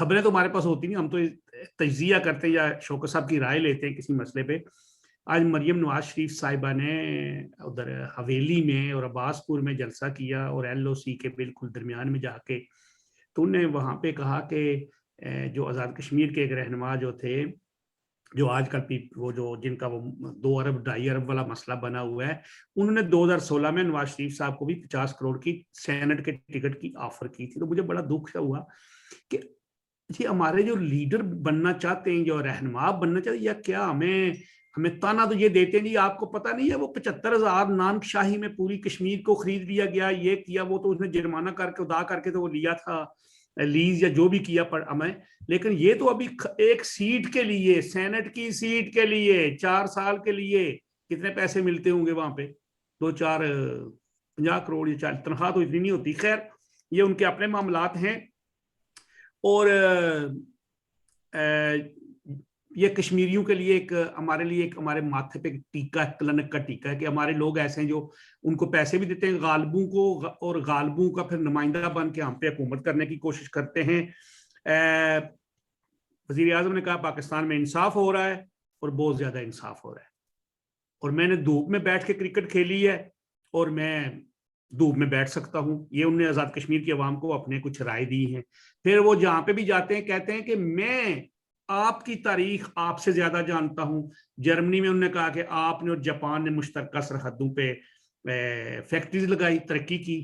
خبریں تو ہمارے پاس ہوتی نہیں, ہم تو تجزیہ کرتے ہیں یا شوکت صاحب کی رائے لیتے ہیں کسی مسئلے پہ. آج مریم نواز شریف صاحبہ نے ادھر حویلی میں اور عباس پور میں جلسہ کیا, اور ایل او سی کے بالکل درمیان میں جا کے تو انہوں نے وہاں پہ کہا کہ جو آزاد کشمیر کے ایک رہنما جو تھے, جو آج کل وہ جو جن کا وہ 2 ارب 2.5 ارب والا مسئلہ بنا ہوا ہے, انہوں نے 2016 میں نواز شریف صاحب کو بھی 50 کروڑ کی سینٹ کے ٹکٹ کی آفر کی تھی. تو مجھے بڑا دکھ ہوا کہ جی ہمارے جو لیڈر بننا چاہتے ہیں, جو رہنما بننا چاہتے ہیں, یا کیا ہمیں تانا تو یہ دیتے ہیں جی آپ کو پتہ نہیں ہے وہ 75,000 نانک شاہی میں پوری کشمیر کو خرید لیا گیا, یہ کیا وہ, تو اس نے جرمانہ کر کے ادا کر کے تو وہ لیا تھا لیز یا جو بھی کیا ہمیں. لیکن یہ تو ابھی ایک سیٹ کے لیے, سینٹ کی سیٹ کے لیے 4 سال کے لیے کتنے پیسے ملتے ہوں گے وہاں پہ, 2-4 50 کروڑ یا 40, تنخواہ تو اتنی نہیں ہوتی. خیر یہ ان کے اپنے معاملات ہیں. اور یہ کشمیریوں کے لیے ہمارے لیے ایک ہمارے ماتھے پہ ٹیکا ہے, کلنک کا ٹیکا ہے کہ ہمارے لوگ ایسے ہیں جو ان کو پیسے بھی دیتے ہیں غالبوں کو, اور غالبوں کا پھر نمائندہ بن کے ہم پہ حکومت کرنے کی کوشش کرتے ہیں. وزیر اعظم نے کہا پاکستان میں انصاف ہو رہا ہے, اور بہت زیادہ انصاف ہو رہا ہے. اور میں نے دھوپ میں بیٹھ کے کرکٹ کھیلی ہے, اور میں دھوپ میں بیٹھ سکتا ہوں. یہ انہوں نے آزاد کشمیر کی عوام کو اپنے کچھ رائے دی ہیں. پھر وہ جہاں پہ بھی جاتے ہیں کہتے ہیں کہ میں آپ کی تاریخ آپ سے زیادہ جانتا ہوں. جرمنی میں انہوں نے کہا کہ آپ نے اور جاپان نے مشترکہ سرحدوں پہ فیکٹریز لگائی, ترقی کی.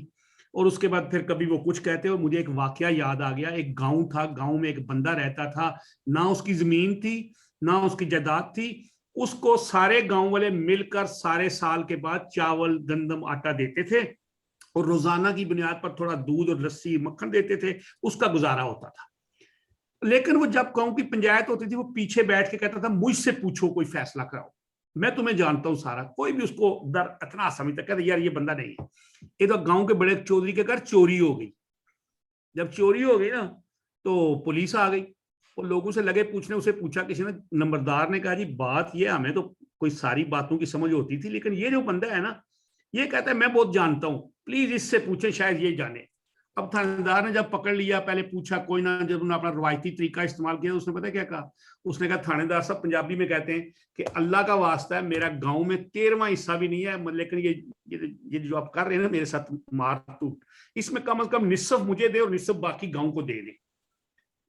اور اس کے بعد پھر کبھی وہ کچھ کہتے ہیں. اور مجھے ایک واقعہ یاد آ گیا, ایک گاؤں تھا, گاؤں میں ایک بندہ رہتا تھا, نہ اس کی زمین تھی نہ اس کی جائیداد تھی, اس کو سارے گاؤں والے مل کر سارے سال کے بعد چاول گندم آٹا دیتے تھے, اور روزانہ کی بنیاد پر تھوڑا دودھ اور لسی مکھن دیتے تھے, اس کا گزارا ہوتا تھا. لیکن وہ جب گاؤں کی پنچایت ہوتی تھی وہ پیچھے بیٹھ کے کہتا تھا مجھ سے پوچھو کوئی فیصلہ کراؤ, میں تمہیں جانتا ہوں سارا. کوئی بھی اس کو در اتنا سمجھتا, کہتا یار یہ بندہ نہیں ہے. یہ تو گاؤں کے بڑے چودھری کے گھر چوری ہو گئی. جب چوری ہو گئی نا تو پولیس آ گئی, اور لوگوں سے لگے پوچھنے. اسے پوچھا کسی نے, نمبردار نے کہا جی بات یہ, ہمیں تو کوئی ساری باتوں کی سمجھ ہوتی تھی, لیکن یہ جو بندہ ہے نا یہ کہتا ہے میں بہت جانتا ہوں, پلیز اس سے پوچھیں شاید یہ جانے. اب تھانے نے جب پکڑ لیا, پہلے پوچھا کوئی نہ, جب انہوں نے اپنا روایتی طریقہ استعمال کیا اس نے پتہ کیا کہا, اس نے کہا تھانے دار صاحب پنجابی میں کہتے ہیں کہ اللہ کا واسطہ ہے میرا گاؤں میں 13واں حصہ بھی نہیں ہے, لیکن یہ جو آپ کر رہے ہیں نا میرے ساتھ مار ٹوٹ, اس میں کم از کم نصف مجھے دے اور نصف باقی گاؤں کو دے دے.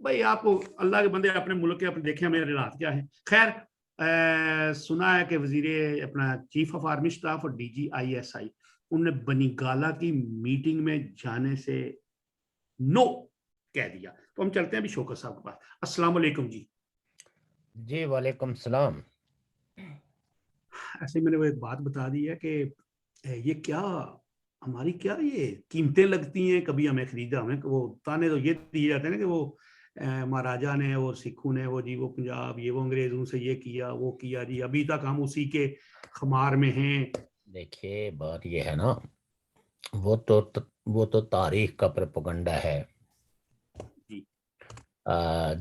بھائی آپ کو اللہ کے بندے اپنے ملک کے اپنے دیکھیں میرے حالات کیا ہے. خیر سنا ہے کہ وزیر اپنا چیف آف آرمی اسٹاف اور ڈی جی ISI انہوں نے بنی گالا کی میٹنگ میں جانے سے نو کہہ دیا. تو ہم چلتے ہیں ابھی شوکت صاحب کے پاس. السلام علیکم جی. جی وعلیکم السلام. ایسے میں نے وہ ایک بات بتا دی ہے کہ یہ کیا ہماری کیا یہ قیمتیں لگتی ہیں, کبھی ہمیں خریدا, ہمیں وہ تانے تو یہ دیے جاتے ہیں نا کہ وہ مہاراجا نے اور سکھوں نے وہ جی وہ پنجاب یہ وہ انگریزوں سے یہ کیا وہ کیا, جی ابھی تک ہم اسی کے خمار میں ہیں. دیکھیے بات یہ ہے نا, وہ تو تاریخ کا پروپیگنڈا ہے جی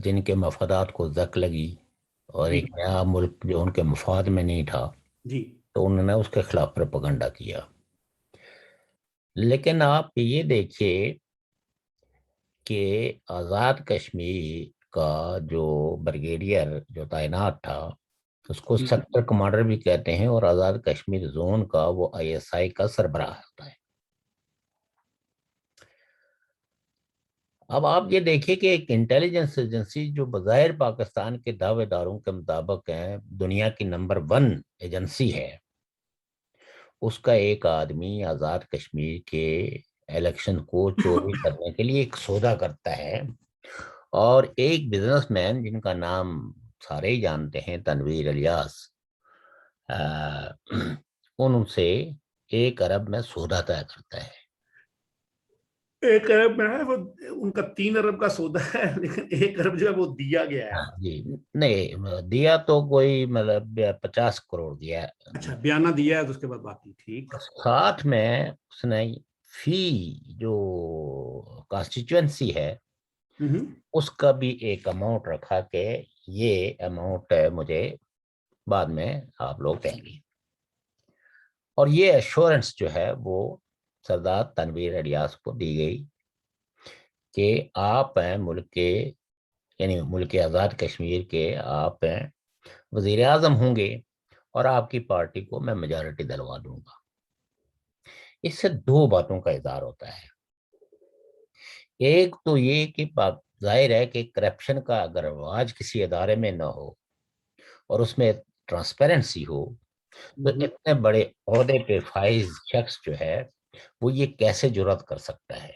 جن کے مفادات کو زک لگی, اور جی ایک نیا ملک جو ان کے مفاد میں نہیں تھا جی تو انہوں نے اس کے خلاف پروپیگنڈا کیا. لیکن آپ یہ دیکھیے کہ آزاد کشمیر کا جو بریگیڈیئر جو تعینات تھا اس کو سیکٹر کمانڈر بھی کہتے ہیں, اور آزاد کشمیر زون کا وہ ISI کا سربراہ ہوتا ہے. اب آپ یہ دیکھیں کہ ایک انٹیلیجنس ایجنسی جو بظاہر پاکستان کے دعوے داروں کے مطابق ہیں دنیا کی نمبر 1 ایجنسی ہے, اس کا ایک آدمی آزاد کشمیر کے الیکشن کو چوری کرنے کے لیے ایک سودا کرتا ہے. اور ایک بزنس مین جن کا نام سارے ہی جانتے ہیں, تنویر الیاس, ان سے 1 ارب میں سودا طے کرتا ہے. 1 ارب میں ہے وہ, ان کا 3 ارب کا سودا ہے, لیکن 1 ارب جو ہے وہ دیا گیا ہے. جی نہیں دیا تو کوئی مطلب 50 کروڑ دیا ہے. اچھا بیانہ دیا ہے تو اس کے بعد باقی ٹھیک. ساتھ میں اس نے فی جو کانسٹیچوئنسی ہے اس کا بھی ایک اماؤنٹ رکھا کہ یہ اماؤنٹ مجھے بعد میں آپ لوگ دیں گے. اور یہ ایشورنس جو ہے وہ سردار تنویر الیاس کو دی گئی کہ آپ ہیں ملک کے یعنی ملک آزاد کشمیر کے آپ وزیر اعظم ہوں گے اور آپ کی پارٹی کو میں میجارٹی دلوا دوں گا. اس سے دو باتوں کا اظہار ہوتا ہے. ایک تو یہ کہ ظاہر ہے کہ کرپشن کا اگر رواج کسی ادارے میں نہ ہو اور اس میں ٹرانسپیرنسی ہو تو اتنے بڑے عہدے پہ فائز شخص جو ہے وہ یہ کیسے جرات کر سکتا ہے.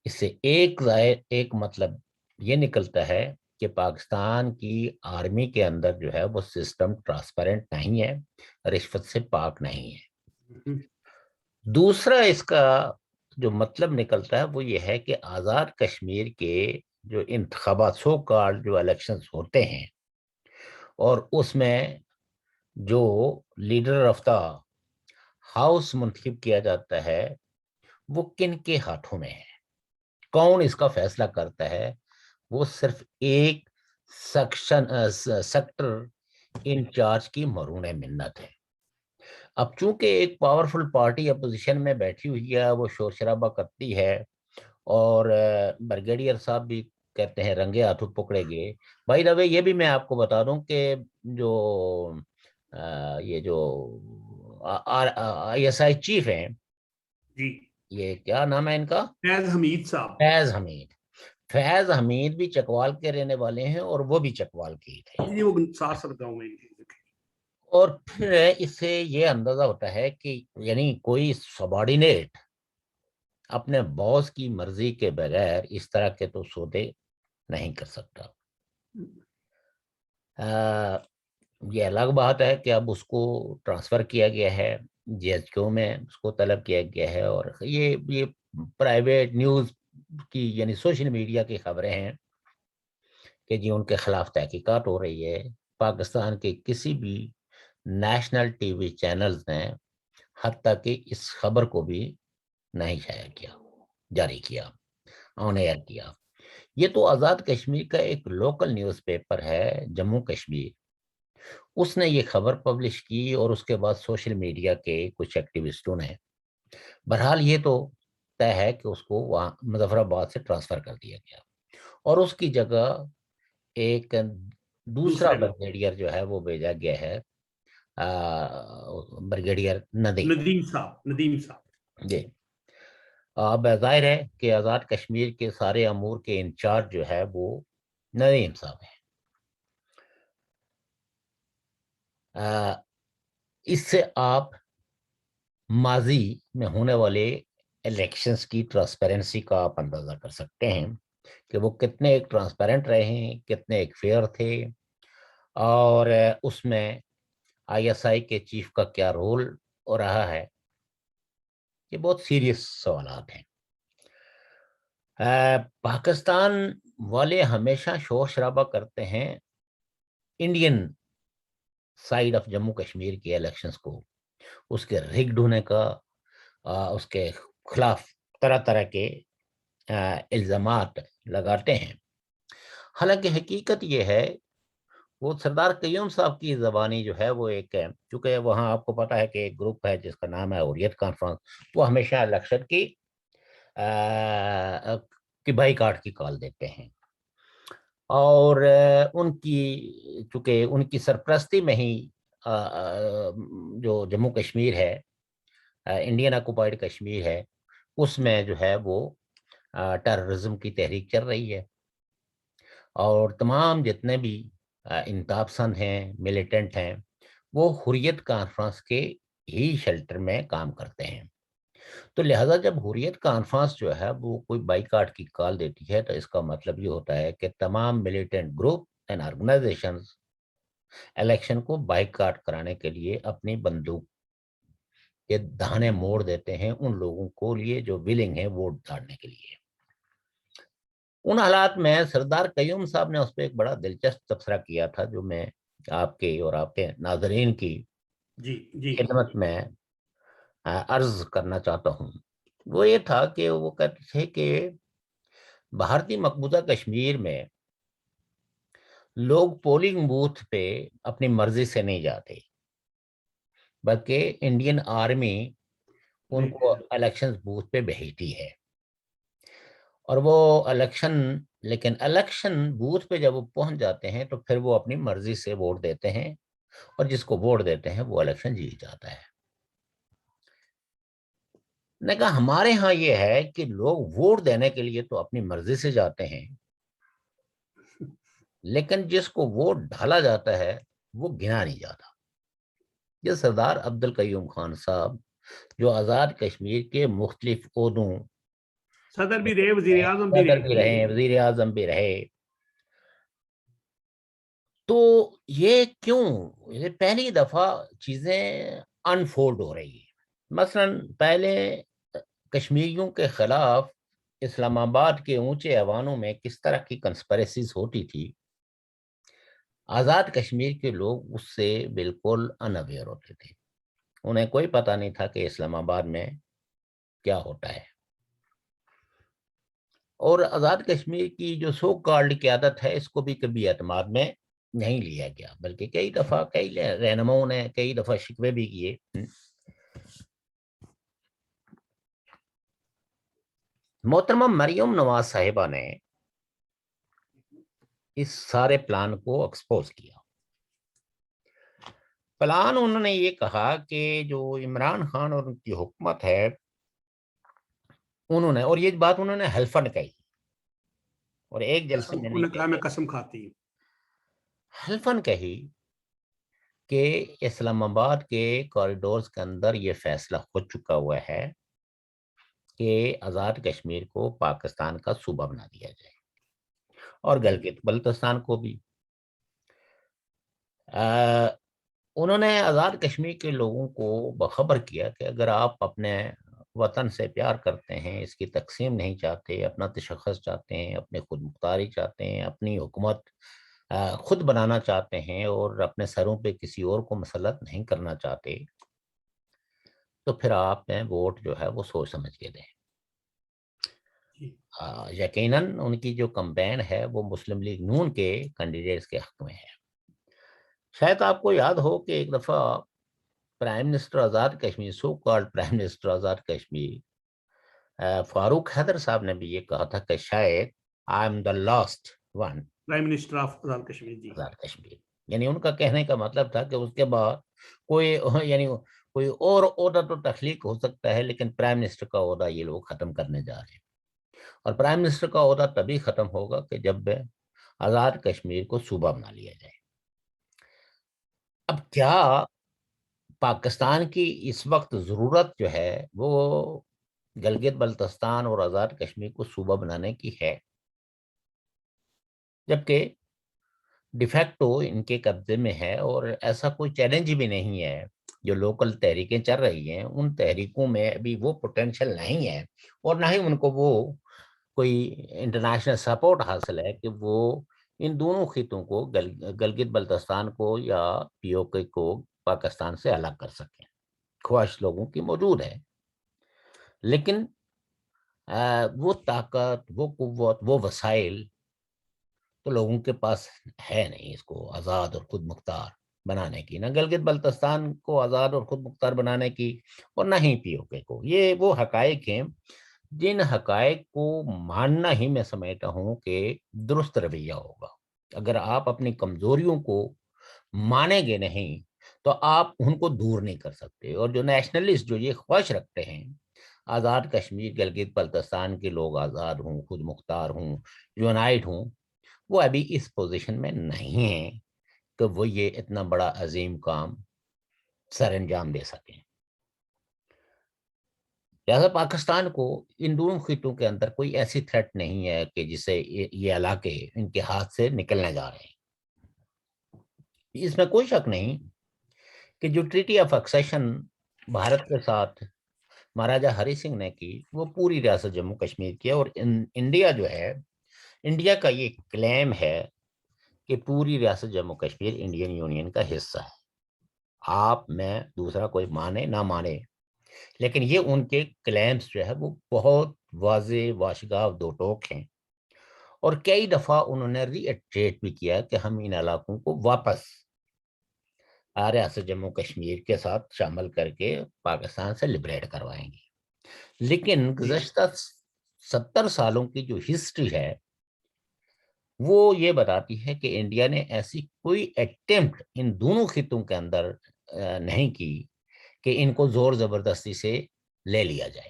اس سے ایک مطلب یہ نکلتا ہے کہ پاکستان کی آرمی کے اندر جو ہے وہ سسٹم ٹرانسپیرنٹ نہیں ہے, رشوت سے پاک نہیں ہے. دوسرا اس کا جو مطلب نکلتا ہے وہ یہ ہے کہ آزاد کشمیر کے جو انتخابات سو کارڈ جو الیکشنز ہوتے ہیں اور اس میں جو لیڈر آف دا ہاؤس منتخب کیا جاتا ہے وہ کن کے ہاتھوں میں ہے, کون اس کا فیصلہ کرتا ہے, وہ صرف ایک سیکٹر انچارج کی مرہون منت ہے. اب چونکہ ایک پاورفل پارٹی اپوزیشن میں بیٹھی ہوئی ہے, وہ شور شرابہ کرتی ہے اور بریگیڈیئر صاحب بھی کہتے ہیں رنگے ہاتھوں پکڑے گئے. بھائی دا وے یہ بھی میں آپ کو بتا دوں کہ جو یہ جو ISI چیف ہیں, جی یہ کیا نام ہے ان کا, فیض حمید صاحب. فیض حمید بھی چکوال کے رہنے والے ہیں اور وہ بھی چکوال کے ہی تھے. جی وہ سارسر گاؤں میں. اور پھر اس سے یہ اندازہ ہوتا ہے کہ یعنی کوئی سبارڈینیٹ اپنے باس کی مرضی کے بغیر اس طرح کے تو سودے نہیں کر سکتا. یہ الگ بات ہے کہ اب اس کو ٹرانسفر کیا گیا ہے GHQ میں, اس کو طلب کیا گیا ہے, اور یہ پرائیویٹ نیوز کی یعنی سوشل میڈیا کی خبریں ہیں کہ جی ان کے خلاف تحقیقات ہو رہی ہے. پاکستان کے کسی بھی نیشنل ٹی وی چینلز نے حتیٰ کہ اس خبر کو بھی نہیں شائع کیا, جاری کیا, آن ایئر کیا. یہ تو آزاد کشمیر کا ایک لوکل نیوز پیپر ہے جموں کشمیر, اس نے یہ خبر پبلش کی اور اس کے بعد سوشل میڈیا کے کچھ ایکٹیوسٹوں نے, بہرحال یہ تو طے ہے کہ اس کو وہاں مظفر آباد سے ٹرانسفر کر دیا گیا اور اس کی جگہ ایک دوسرا بریگیڈیئر جو ہے وہ بھیجا گیا ہے, بریگیڈیئر ندیم صاحب. جی. اب ظاہر ہے کہ آزاد کشمیر کے سارے امور کے انچارج جو ہے وہ ندیم صاحب ہیں. اس سے آپ ماضی میں ہونے والے الیکشنز کی ٹرانسپیرنسی کا آپ اندازہ کر سکتے ہیں کہ وہ کتنے ایک ٹرانسپیرنٹ رہے ہیں, کتنے ایک فیئر تھے, اور اس میں ISI کے چیف کا کیا رول رہا ہے. یہ بہت سیریس سوالات ہیں. پاکستان والے ہمیشہ شور شرابہ کرتے ہیں Indian side of Jammu Kashmir کے الیکشنز کو, اس کے رگڈ ہونے کا, اس کے خلاف طرح طرح کے الزامات لگاتے ہیں. حالانکہ حقیقت یہ ہے وہ سردار قیوم صاحب کی زبانی جو ہے وہ ایک ہے, چونکہ وہاں آپ کو پتا ہے کہ ایک گروپ ہے جس کا نام ہے حریت کانفرنس, وہ ہمیشہ الیکشن کی بائیکاٹ کی کال دیتے ہیں, اور ان کی چونکہ ان کی سرپرستی میں ہی جو جموں کشمیر ہے, انڈین آکوپائڈ کشمیر ہے, اس میں جو ہے وہ ٹیررزم کی تحریک چل رہی ہے, اور تمام جتنے بھی انتہا پسند ہیں, ملیٹنٹ ہیں, وہ حریت کانفرنس کے ہی شیلٹر میں کام کرتے ہیں. تو لہٰذا جب حریت کانفرنس جو ہے وہ کوئی بائیکاٹ کی کال دیتی ہے تو اس کا مطلب یہ ہوتا ہے کہ تمام militant group and organisations election کو بائیکاٹ کرانے کے لیے اپنی بندوق کے دہانے موڑ دیتے ہیں ان لوگوں کو لیے جو ولنگ ہیں ووٹ ڈالنے کے لیے. ان حالات میں سردار قیوم صاحب نے اس پہ ایک بڑا دلچسپ تبصرہ کیا تھا جو میں آپ کے اور آپ کے ناظرین کی خدمت میں عرض کرنا چاہتا ہوں. وہ یہ تھا کہ وہ کہتے تھے کہ بھارتی مقبوضہ کشمیر میں لوگ پولنگ بوتھ پہ اپنی مرضی سے نہیں جاتے, بلکہ انڈین آرمی ان کو الیکشن بوتھ پہ بھیجتی ہے, اور وہ لیکن الیکشن بوتھ پہ جب وہ پہنچ جاتے ہیں تو پھر وہ اپنی مرضی سے ووٹ دیتے ہیں، اور جس کو ووٹ دیتے ہیں وہ الیکشن جیت جاتا ہے۔ نے کہا ہمارے ہاں یہ ہے کہ لوگ ووٹ دینے کے لیے تو اپنی مرضی سے جاتے ہیں، لیکن جس کو ووٹ ڈالا جاتا ہے وہ گنا نہیں جاتا۔ یہ سردار عبد القیوم خان صاحب جو آزاد کشمیر کے مختلف عہدوں، صدر بھی رہے، وزیر اعظم بھی صدر رہے، بھی رہے، وزیر اعظم بھی رہے، تو یہ کیوں یہ پہلی دفعہ چیزیں انفولڈ ہو رہی ہیں؟ مثلا پہلے کشمیریوں کے خلاف اسلام آباد کے اونچے ایوانوں میں کس طرح کی کنسپریسیز ہوتی تھی، آزاد کشمیر کے لوگ اس سے بالکل انویئر ہوتے تھے، انہیں کوئی پتہ نہیں تھا کہ اسلام آباد میں کیا ہوتا ہے۔ اور آزاد کشمیر کی جو سو کالڈ قیادت ہے اس کو بھی کبھی اعتماد میں نہیں لیا گیا، بلکہ کئی دفعہ کئی رہنماؤں نے کئی دفعہ شکوے بھی کیے۔ محترمہ مریم نواز صاحبہ نے اس سارے پلان کو ایکسپوز کیا۔ پلان انہوں نے یہ کہا کہ جو عمران خان اور ان کی حکومت ہے، انہوں نے، اور یہ بات انہوں نے حلفاً کہی، اور ایک جلسے میں انہوں نے کہا میں قسم کھاتی ہوں، حلفاً کہی کہ اسلام آباد کے کوریڈورز کے اندر یہ فیصلہ ہو چکا ہوا ہے کہ آزاد کشمیر کو پاکستان کا صوبہ بنا دیا جائے، اور گلگت بلتستان کو بھی۔ انہوں نے آزاد کشمیر کے لوگوں کو باخبر کیا کہ اگر آپ اپنے وطن سے پیار کرتے ہیں، اس کی تقسیم نہیں چاہتے، اپنا تشخص چاہتے ہیں، اپنے خود مختاری چاہتے ہیں، اپنی حکومت خود بنانا چاہتے ہیں، اور اپنے سروں پہ کسی اور کو مسلط نہیں کرنا چاہتے، تو پھر آپ نے ووٹ جو ہے وہ سوچ سمجھ کے دیں۔ یقیناً ان کی جو کمپین ہے وہ مسلم لیگ نون کے کینڈیڈیٹس کے حق میں ہے۔ شاید آپ کو یاد ہو کہ ایک دفعہ prime minister Azad Kashmir, so called prime minister Azad Kashmir Farooq Haider صاحب نے بھی یہ کہا تھا کہ شاید I am the last one prime minister of Azad Kashmir, جی آزاد کشمیر، یعنی ان کا کہنے کا مطلب تھا کہ اس کے بعد کوئی یعنی کوئی اور عہدہ تو تخلیق ہو سکتا ہے، لیکن پرائم منسٹر کا عہدہ یہ لوگ ختم کرنے جا رہے ہیں، اور پرائم منسٹر کا عہدہ تبھی ختم ہوگا کہ جب آزاد کشمیر کو صوبہ بنا لیا جائے۔ اب کیا پاکستان کی اس وقت ضرورت جو ہے وہ گلگت بلتستان اور آزاد کشمیر کو صوبہ بنانے کی ہے، جبکہ ڈیفیکٹو ان کے قبضے میں ہے، اور ایسا کوئی چیلنج بھی نہیں ہے۔ جو لوکل تحریکیں چل رہی ہیں ان تحریکوں میں ابھی وہ پوٹینشل نہیں ہے، اور نہ ہی ان کو وہ کوئی انٹرنیشنل سپورٹ حاصل ہے کہ وہ ان دونوں خطوں کو گلگت بلتستان کو یا پی او کے کو پاکستان سے الگ کر سکیں۔ خواہش لوگوں کی موجود ہے، لیکن وہ طاقت، وہ قوت، وہ وسائل تو لوگوں کے پاس ہے نہیں اس کو آزاد اور خود مختار بنانے کی، نہ گلگت بلتستان کو آزاد اور خود مختار بنانے کی، اور نہ ہی پی او کے کو۔ یہ وہ حقائق ہیں جن حقائق کو ماننا ہی میں سمجھتا ہوں کہ درست رویہ ہوگا۔ اگر آپ اپنی کمزوریوں کو مانیں گے نہیں تو آپ ان کو دور نہیں کر سکتے، اور جو نیشنلسٹ جو یہ خواہش رکھتے ہیں آزاد کشمیر گلگت بلتستان کے لوگ آزاد ہوں، خود مختار ہوں، یونائٹ ہوں، وہ ابھی اس پوزیشن میں نہیں ہیں کہ وہ یہ اتنا بڑا عظیم کام سر انجام دے سکیں۔ لہذا پاکستان کو ان دونوں خطوں کے اندر کوئی ایسی تھریٹ نہیں ہے کہ جسے یہ علاقے ان کے ہاتھ سے نکلنے جا رہے ہیں۔ اس میں کوئی شک نہیں کہ جو ٹریٹی آف ایکسیشن بھارت کے ساتھ مہاراجہ ہری سنگھ نے کی، وہ پوری ریاست جموں کشمیر کی ہے، اور انڈیا جو ہے، انڈیا کا یہ کلیم ہے کہ پوری ریاست جموں کشمیر انڈین یونین کا حصہ ہے۔ آپ میں دوسرا کوئی مانے نہ مانے، لیکن یہ ان کے کلیمز جو ہے وہ بہت واضح واشگاف دو ٹوک ہیں، اور کئی دفعہ انہوں نے ری ایٹریٹ بھی کیا کہ ہم ان علاقوں کو واپس ریاست جموں کشمیر کے ساتھ شامل کر کے پاکستان سے لبریٹ کروائیں گے۔ لیکن گزشتہ 70 سالوں کی جو ہسٹری ہے وہ یہ بتاتی ہے کہ انڈیا نے ایسی کوئی ایٹمپٹ ان دونوں خطوں کے اندر نہیں کی کہ ان کو زور زبردستی سے لے لیا جائے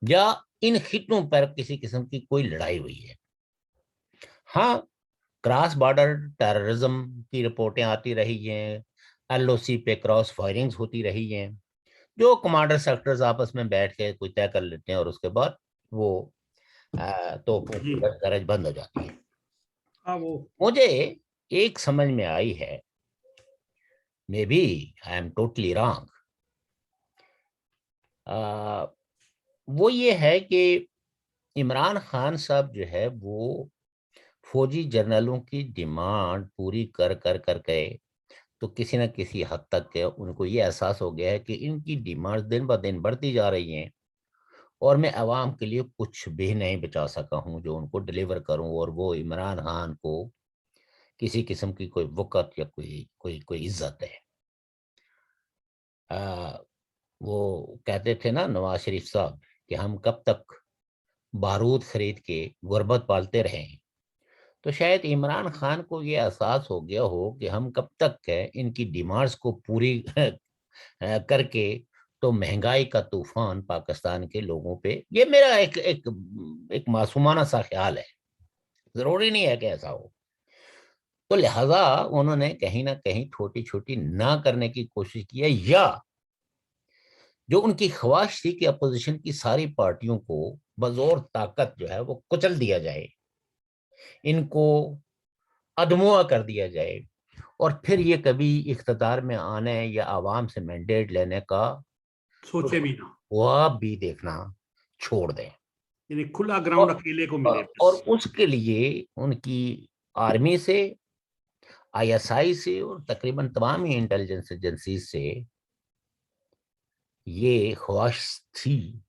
یا ان خطوں پر کسی قسم کی کوئی لڑائی ہوئی ہے۔ ہاں، کراس بارڈر ٹیررزم کی رپورٹیں آتی رہی ہیں، ایل او سی پہ کراس فائرنگز ہوتی رہی ہیں، جو کمانڈر سیکٹرز آپس میں بیٹھ کے کوئی طے کر لیتے ہیں اور اس کے بعد وہ توپوں کی گرج بند ہو جاتی ہے۔ مجھے ایک سمجھ میں آئی ہے، maybe I am totally wrong, وہ یہ ہے کہ عمران خان صاحب جو ہے وہ فوجی جرنلوں کی ڈیمانڈ پوری کر کے تو کسی نہ کسی حد تک ان کو یہ احساس ہو گیا ہے کہ ان کی ڈیمانڈ دن بہ دن بڑھتی جا رہی ہیں اور میں عوام کے لیے کچھ بھی نہیں بچا سکا ہوں جو ان کو ڈیلیور کروں، اور وہ عمران خان کو کسی قسم کی کوئی وقت یا کوئی عزت ہے۔ وہ کہتے تھے نا نواز شریف صاحب کہ ہم کب تک بارود خرید کے غربت پالتے رہیں، تو شاید عمران خان کو یہ احساس ہو گیا ہو کہ ہم کب تک ان کی ڈیمانڈز کو پوری کر کے تو مہنگائی کا طوفان پاکستان کے لوگوں پہ، یہ میرا ایک معصومانہ سا خیال ہے، ضروری نہیں ہے کہ ایسا ہو، تو لہذا انہوں نے کہیں نہ کہیں چھوٹی چھوٹی نہ کرنے کی کوشش کی ہے، یا جو ان کی خواہش تھی کہ اپوزیشن کی ساری پارٹیوں کو بزور طاقت جو ہے وہ کچل دیا جائے، ان کو ادموا کر دیا جائے، اور پھر یہ کبھی اقتدار میں آنے یا عوام سے مینڈیٹ لینے کا سوچے بھی نہ، خواب بھی دیکھنا چھوڑ دیں، یعنی کھلا گراؤنڈ اکیلے کو ملے اور بس۔ اس کے لیے ان کی آرمی سے، آئی ایس آئی سے اور تقریباً تمام ہی انٹیلیجنس ایجنسیز سے یہ خواہش تھی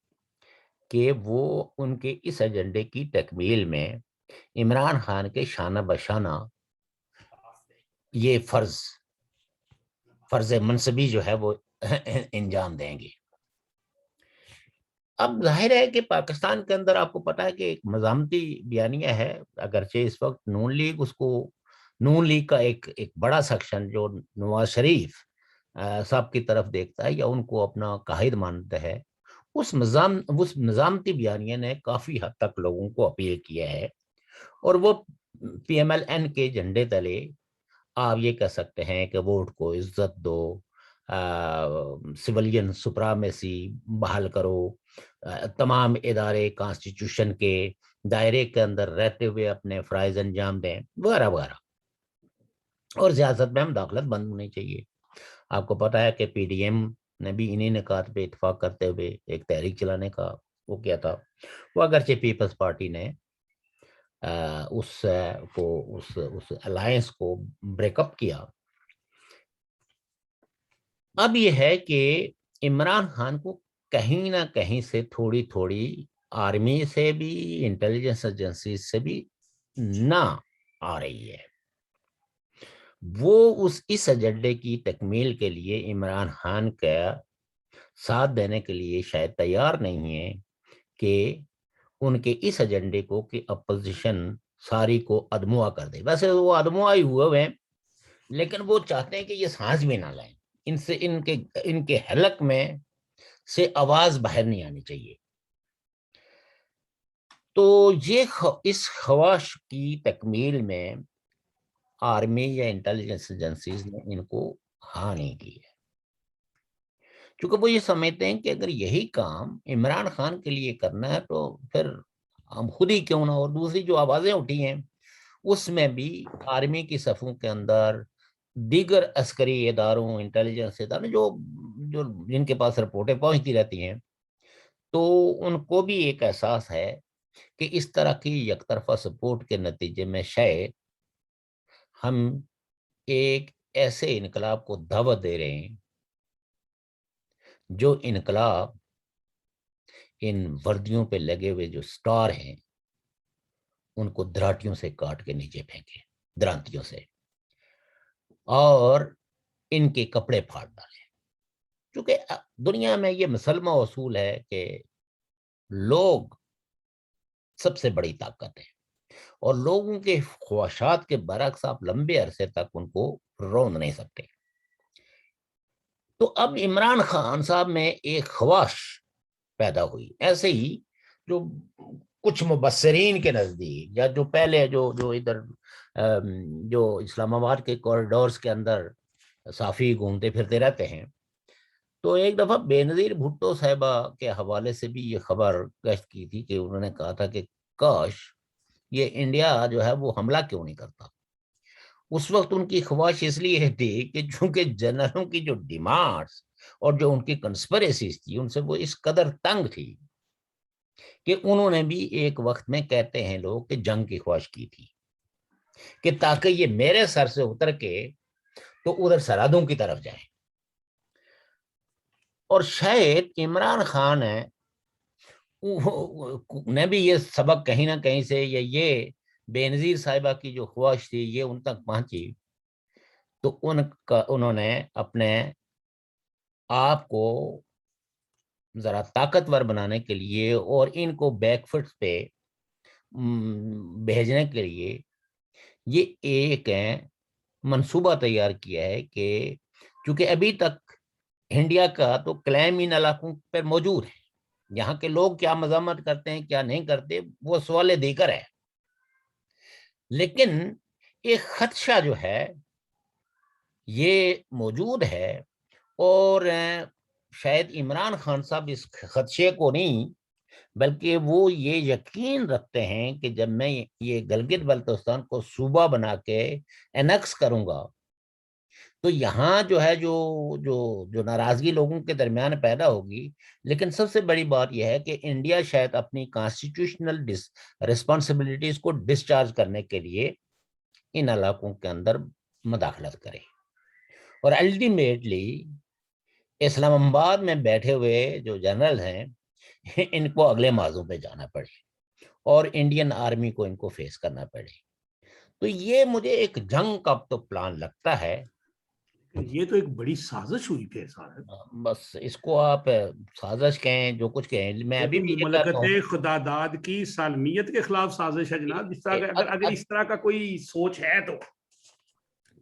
کہ وہ ان کے اس ایجنڈے کی تکمیل میں عمران خان کے شانہ بشانہ یہ فرض منصبی جو ہے وہ انجام دیں گے۔ اب ظاہر ہے کہ پاکستان کے اندر آپ کو پتا ہے کہ ایک مزاحمتی بیانیہ ہے، اگرچہ اس وقت نون لیگ کا ایک بڑا سیکشن جو نواز شریف صاحب کی طرف دیکھتا ہے یا ان کو اپنا قائد مانتا ہے، اس مزاحمتی بیانیہ نے کافی حد تک لوگوں کو اپیل کیا ہے، اور وہ پی ایم ایل این کے جھنڈے تلے آپ یہ کہہ سکتے ہیں کہ ووٹ کو عزت دو، سویلین سپرامیسی بحال کرو، تمام ادارے کانسٹیٹیوشن کے دائرے کے اندر رہتے ہوئے اپنے فرائض انجام دیں، وغیرہ وغیرہ، اور سیاست میں ہم داخلت بند ہونی چاہیے۔ آپ کو پتا ہے کہ پی ڈی ایم نے بھی انہی نکات پہ اتفاق کرتے ہوئے ایک تحریک چلانے کا وہ کیا تھا، وہ اگرچہ پیپلز پارٹی نے اس الائنس کو بریک اپ کیا۔ اب یہ ہے کہ عمران خان کو کہیں نہ کہیں سے تھوڑی تھوڑی آرمی سے بھی، انٹیلیجنس ایجنسی سے بھی نہ آ رہی ہے، وہ اس ایجنڈے کی تکمیل کے لیے عمران خان کا ساتھ دینے کے لیے شاید تیار نہیں ہے کہ ان کے اس ایجنڈے کو کہ اپوزیشن ساری کو ادموا کر دے۔ ویسے وہ ادموا ہی ہوئے ہیں، لیکن وہ چاہتے ہیں کہ یہ سانس بھی نہ لائیں، ان کے حلق میں سے آواز باہر نہیں آنی چاہیے۔ تو یہ اس خواہش کی تکمیل میں آرمی یا انٹیلیجنس ایجنسیز نے ان کو ہاں نہیں کی ہے، کیونکہ وہ یہ سمجھتے ہیں کہ اگر یہی کام عمران خان کے لیے کرنا ہے تو پھر ہم خود ہی کیوں نہ، اور دوسری جو آوازیں اٹھی ہیں اس میں بھی آرمی کی صفوں کے اندر دیگر عسکری اداروں، انٹیلیجنس اداروں جو جن کے پاس رپورٹیں پہنچتی رہتی ہیں، تو ان کو بھی ایک احساس ہے کہ اس طرح کی یک طرفہ سپورٹ کے نتیجے میں شاید ہم ایک ایسے انقلاب کو دعوت دے رہے ہیں جو انقلاب ان وردیوں پہ لگے ہوئے جو سٹار ہیں ان کو دراٹیوں سے کاٹ کے نیچے پھینکے، درانتیوں سے، اور ان کے کپڑے پھاڑ ڈالے، کیونکہ دنیا میں یہ مسلمہ اصول ہے کہ لوگ سب سے بڑی طاقت ہے، اور لوگوں کے خواہشات کے برعکس آپ لمبے عرصے تک ان کو روند نہیں سکتے۔ تو اب عمران خان صاحب میں ایک خواہش پیدا ہوئی، ایسے ہی جو کچھ مبصرین کے نزدیک، یا جو پہلے جو ادھر جو اسلام آباد کے کوریڈورز کے اندر صحافی گھومتے پھرتے رہتے ہیں، تو ایک دفعہ بے نظیر بھٹو صاحبہ کے حوالے سے بھی یہ خبر گشت کی تھی کہ انہوں نے کہا تھا کہ کاش یہ انڈیا جو ہے وہ حملہ کیوں نہیں کرتا۔ اس وقت ان کی خواہش اس لیے تھی کہ چونکہ جنرلوں کی جو ڈیمانڈز اور جو ان کی کنسپریسیز تھی ان سے وہ اس قدر تنگ تھی کہ انہوں نے بھی ایک وقت میں، کہتے ہیں لوگ، کہ جنگ کی خواہش کی تھی کہ تاکہ یہ میرے سر سے اتر کے تو ادھر سرحدوں کی طرف جائیں۔ اور شاید عمران خان نے بھی یہ سبق کہیں نہ کہیں سے، یا یہ بے نظیر صاحبہ کی جو خواہش تھی یہ ان تک پہنچی، تو انہوں نے اپنے آپ کو ذرا طاقتور بنانے کے لیے اور ان کو بیک فٹ پہ بھیجنے کے لیے یہ ایک منصوبہ تیار کیا ہے کہ چونکہ ابھی تک انڈیا کا تو کلیم ان علاقوں پر موجود ہے، یہاں کے لوگ کیا مذمت کرتے ہیں کیا نہیں کرتے وہ سوال دیگر ہے، لیکن ایک خدشہ جو ہے یہ موجود ہے، اور شاید عمران خان صاحب اس خدشے کو نہیں بلکہ وہ یہ یقین رکھتے ہیں کہ جب میں یہ گلگت بلتستان کو صوبہ بنا کے انیکس کروں گا تو یہاں جو ہے جو ناراضگی لوگوں کے درمیان پیدا ہوگی، لیکن سب سے بڑی بات یہ ہے کہ انڈیا شاید اپنی کانسٹیٹیوشنل ریسپانسبلٹیز کو ڈسچارج کرنے کے لیے ان علاقوں کے اندر مداخلت کرے، اور الٹیمیٹلی اسلام آباد میں بیٹھے ہوئے جو جنرل ہیں ان کو اگلے موضوع پہ جانا پڑے اور انڈین آرمی کو ان کو فیس کرنا پڑے۔ تو یہ مجھے ایک جنگ کا تو پلان لگتا ہے۔ یہ تو ایک بڑی سازش ہوئی پھر صاحب، بس اس کو آپ سازش کہیں جو کچھ کہیں، میں ابھی بھی یہ کہتا مملکت ہوں خداداد کی سالمیت کے خلاف سازش ہے جناب، جس طرح اگر اس طرح کا کوئی سوچ ہے تو